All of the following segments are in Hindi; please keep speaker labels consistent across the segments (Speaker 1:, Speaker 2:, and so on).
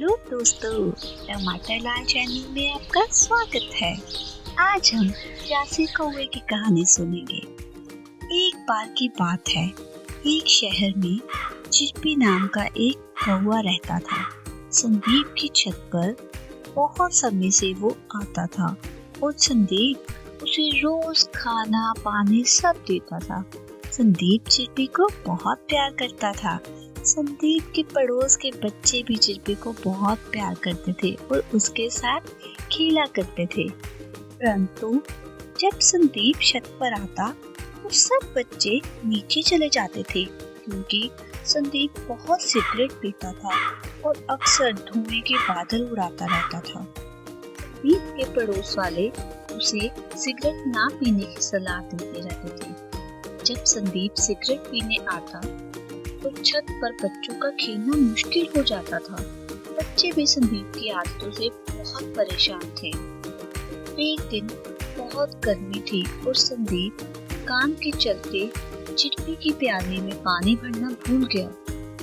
Speaker 1: हेलो दोस्तों, टमाटर लाल चैनल में आपका स्वागत है। आज हम प्यासे कौवे की कहानी सुनेंगे। एक बार की बात है, एक शहर में चिप्पी नाम का एक कौवा रहता था। संदीप की छत पर बहुत समय से वो आता था और संदीप उसे रोज खाना पानी सब देता था। संदीप चिप्पी को बहुत प्यार करता था। संदीप के पड़ोस के बच्चे भी चिप्पी को बहुत प्यार करते थे और उसके साथ खेला करते थे। परंतु जब संदीप छत पर आता तो सब बच्चे नीचे चले जाते थे, क्योंकि संदीप बहुत सिगरेट पीता था और अक्सर धुएं के बादल उड़ाता रहता था। संदीप के पड़ोस वाले उसे सिगरेट ना पीने की सलाह देते रहते थे। जब संदीप सिगरेट पीने आता तो छत पर बच्चों का खेलना मुश्किल हो जाता था। बच्चे भी संदीप की आदतों से बहुत परेशान थे। एक दिन बहुत गर्मी थी और संदीप काम के चलते चिप्पी की प्याली में पानी भरना भूल गया।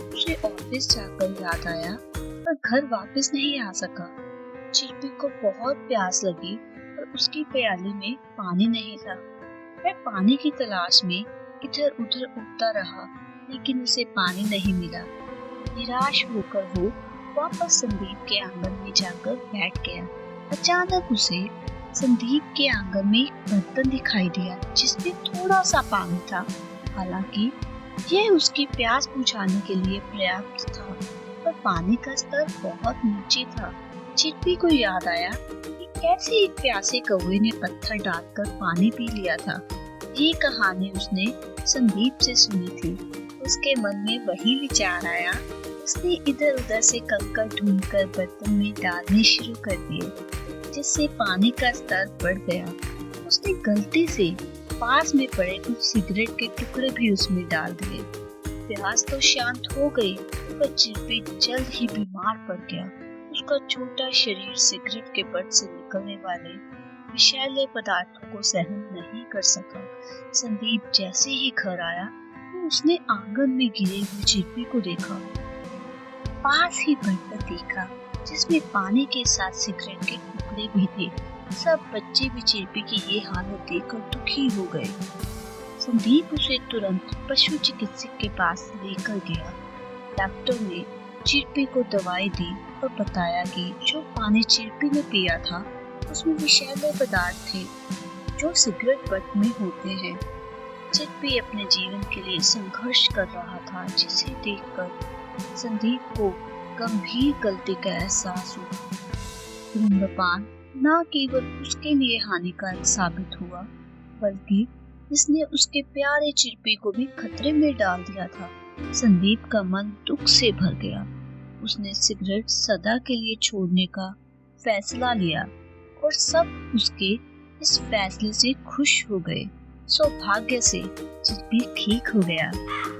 Speaker 1: उसे ऑफिस जाकर याद आया पर घर वापस नहीं आ सका। चिप्पी को बहुत प्यास लगी और उसकी प्याली में पानी नहीं था। वह पानी की तलाश में इधर उधर उड़ता रहा, लेकिन उसे पानी नहीं मिला। निराश होकर वो वापस संदीप के आंगन में जाकर बैठ गया। अचानक उसे संदीप के आंगन में एक बर्तन दिखाई दिया जिसमें थोड़ा सा पानी था। हालांकि यह उसकी प्यास बुझाने के लिए पर्याप्त था, पर पानी का स्तर बहुत नीचे था। चिप्पी को याद आया कि कैसे एक प्यासे कौवे ने पत्थर डालकर पानी पी लिया था। ये कहानी उसने संदीप से सुनी थी। उसके मन में वही विचार आया। उसने इधर उधर से कंकड़ ढूंढकर बर्तन में डालने शुरू कर दिए, जिससे पानी का स्तर बढ़ गया। उसने गलती से पास में पड़े कुछ सिगरेट के टुकड़े भी उसमें डाल दिए। प्यास तो शांत हो गई, पर चिप्पी जल्द ही बीमार पड़ गया। उसका छोटा शरीर सिगरेट के बट से निकलने वाले विषैले पदार्थों को सहन नहीं कर सका। संदीप जैसे ही घर आया तो उसने आंगन में गिरे हुए चिप्पी को देखा। पास ही बर्तन देखा जिसमें पानी के साथ सिगरेट के टुकड़े भी थे। सब बच्चे भी चिप्पी की ये हालत देखकर दुखी हो गए। संदीप उसे तुरंत पशु चिकित्सक के पास लेकर गया। डॉक्टर ने चिप्पी को दवाई दी और बताया कि जो पानी चिप्पी ने पिया था उसमें विषैले पदार्थ थे जो सिगरेट बट में होते हैं। चिप्पी अपने जीवन के लिए संघर्ष कर रहा था, जिसे देखकर संदीप को गंभीर गलती का एहसास हुआ। धूम्रपान न केवल उसके लिए हानिकारक साबित हुआ, बल्कि इसने उसके प्यारे चिप्पी को भी खतरे में डाल दिया था। संदीप का मन दुख से भर गया। उसने सिगरेट सदा के लिए छोड़ने का फैसला लिया और सब उसके इस फैसले से खुश हो गए। सौभाग्य से चिप्पी ठीक हो गया,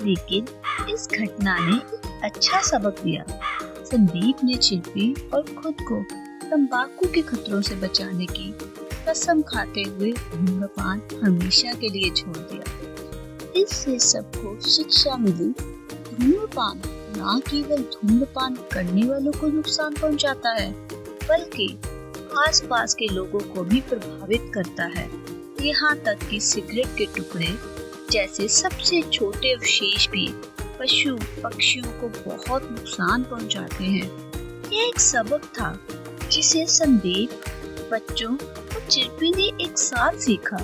Speaker 1: लेकिन इस घटना ने एक अच्छा सबक दिया। संदीप ने चिप्पी और खुद को तंबाकू के खतरों से बचाने की कसम खाते हुए धूम्रपान हमेशा के लिए छोड़ दिया। इससे सबको शिक्षा मिली, धूम्रपान न केवल धूम्रपान करने वालों को नुकसान पहुंचाता है, बल्कि आसपास के लोगों को भी प्रभावित करता है। यहाँ तक कि सिगरेट के टुकड़े जैसे सबसे छोटे अवशेष भी पशु पक्षियों को बहुत नुकसान पहुँचाते हैं। यह एक सबक था जिसे संदीप, बच्चों और चिप्पी ने एक साथ सीखा,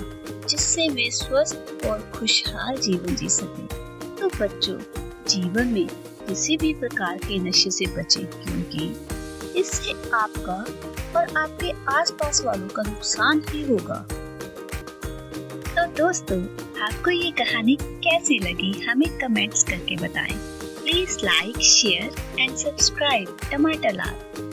Speaker 1: जिससे वे स्वस्थ और खुशहाल जीवन जी सके। तो बच्चों, जीवन में किसी भी प्रकार के नशे से बचें, क्योंकि इससे आपका और आपके आसपास वालों का नुकसान ही होगा। तो दोस्तों, आपको ये कहानी कैसी लगी हमें कमेंट्स करके बताएं। Please like, share and subscribe टमाटर लाल।